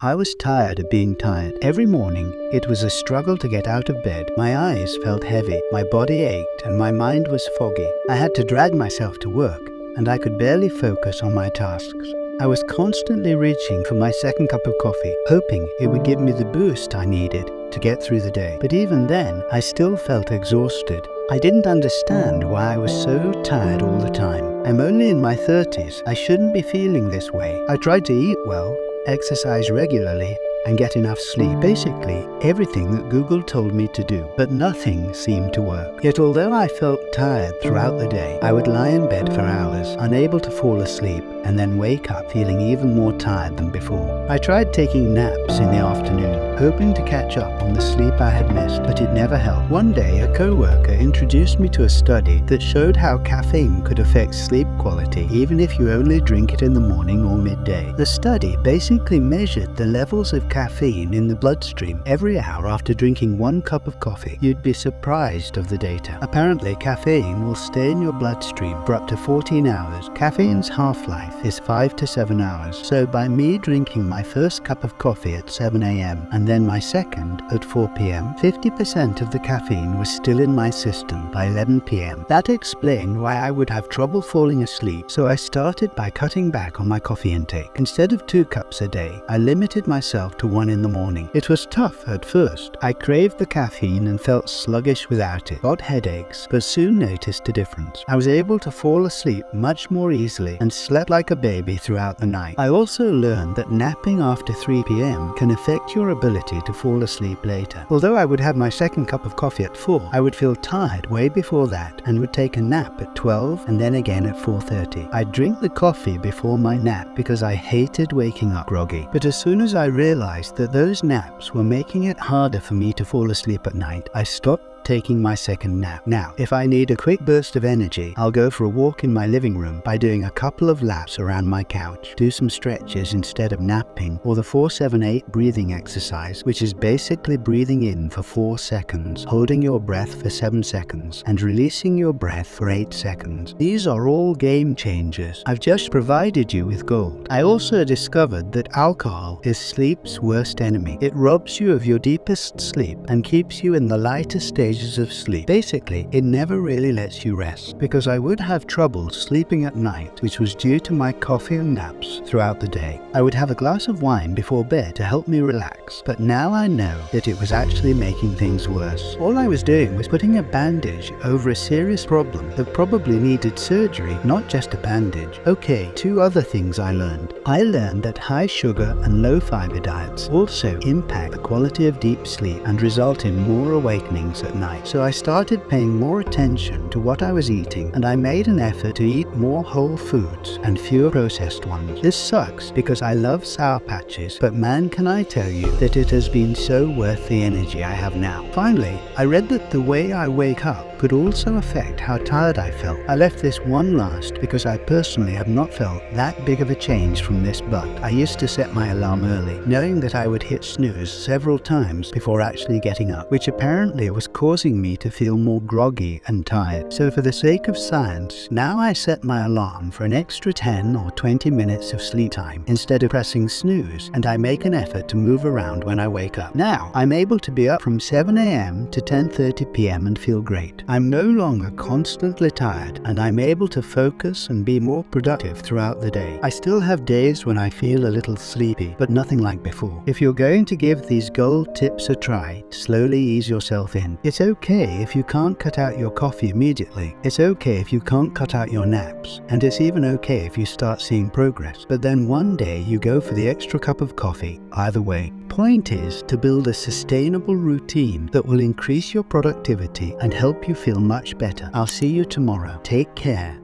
I was tired of being tired. Every morning, it was a struggle to get out of bed. My eyes felt heavy, my body ached, and my mind was foggy. I had to drag myself to work, and I could barely focus on my tasks. I was constantly reaching for my second cup of coffee, hoping it would give me the boost I needed to get through the day. But even then, I still felt exhausted. I didn't understand why I was so tired all the time. I'm only in my 30s. I shouldn't be feeling this way. I tried to eat well, exercise regularly, and get enough sleep. Basically, everything that Google told me to do, but nothing seemed to work. Yet although I felt tired throughout the day, I would lie in bed for hours, unable to fall asleep, and then wake up feeling even more tired than before. I tried taking naps in the afternoon, hoping to catch up on the sleep I had missed, but it never helped. One day, a coworker introduced me to a study that showed how caffeine could affect sleep quality, even if you only drink it in the morning or midday. The study basically measured the levels of caffeine in the bloodstream every hour after drinking 1 cup of coffee. You'd be surprised of the data. Apparently, caffeine will stay in your bloodstream for up to 14 hours. Caffeine's half-life is 5 to 7 hours. So by me drinking my first cup of coffee at 7 a.m. and then my second at 4 p.m., 50% of the caffeine was still in my system by 11 p.m. That explained why I would have trouble falling asleep, so I started by cutting back on my coffee intake. Instead of 2 cups a day, I limited myself to 1 in the morning. It was tough at first. I craved the caffeine and felt sluggish without it, got headaches, but soon noticed a difference. I was able to fall asleep much more easily and slept like a baby throughout the night. I also learned that napping after 3 p.m. can affect your ability to fall asleep later. Although I would have my second cup of coffee at 4, I would feel tired way before that and would take a nap at 12 and then again at 4:30. I'd drink the coffee before my nap because I hated waking up groggy. But as soon as I realized that those naps were making it harder for me to fall asleep at night, I stopped taking my second nap. Now, if I need a quick burst of energy, I'll go for a walk in my living room by doing a couple of laps around my couch, do some stretches instead of napping, or the 4-7-8 breathing exercise, which is basically breathing in for 4 seconds, holding your breath for 7 seconds, and releasing your breath for 8 seconds. These are all game changers. I've just provided you with gold. I also discovered that alcohol is sleep's worst enemy. It robs you of your deepest sleep and keeps you in the lighter stages of sleep. Basically, it never really lets you rest, because I would have trouble sleeping at night, which was due to my coffee and naps throughout the day. I would have a glass of wine before bed to help me relax, but now I know that it was actually making things worse. All I was doing was putting a bandage over a serious problem that probably needed surgery, not just a bandage. Okay, 2 other things I learned. I learned that high sugar and low fiber diets also impact the quality of deep sleep and result in more awakenings at night. So I started paying more attention to what I was eating, and I made an effort to eat more whole foods and fewer processed ones. This sucks because I love Sour Patches, but man, can I tell you that it has been so worth the energy I have now. Finally, I read that the way I wake up could also affect how tired I felt. I left this one last because I personally have not felt that big of a change from this, but I used to set my alarm early, knowing that I would hit snooze several times before actually getting up, which apparently was causing me to feel more groggy and tired. So for the sake of science, now I set my alarm for an extra 10 or 20 minutes of sleep time instead of pressing snooze, and I make an effort to move around when I wake up. Now, I'm able to be up from 7 a.m. to 10:30 p.m. and feel great. I'm no longer constantly tired, and I'm able to focus and be more productive throughout the day. I still have days when I feel a little sleepy, but nothing like before. If you're going to give these gold tips a try, slowly ease yourself in. It's okay if you can't cut out your coffee immediately. It's okay if you can't cut out your naps. And it's even okay if you start seeing progress. But then one day you go for the extra cup of coffee. Either way. Point is to build a sustainable routine that will increase your productivity and help you feel much better. I'll see you tomorrow. Take care.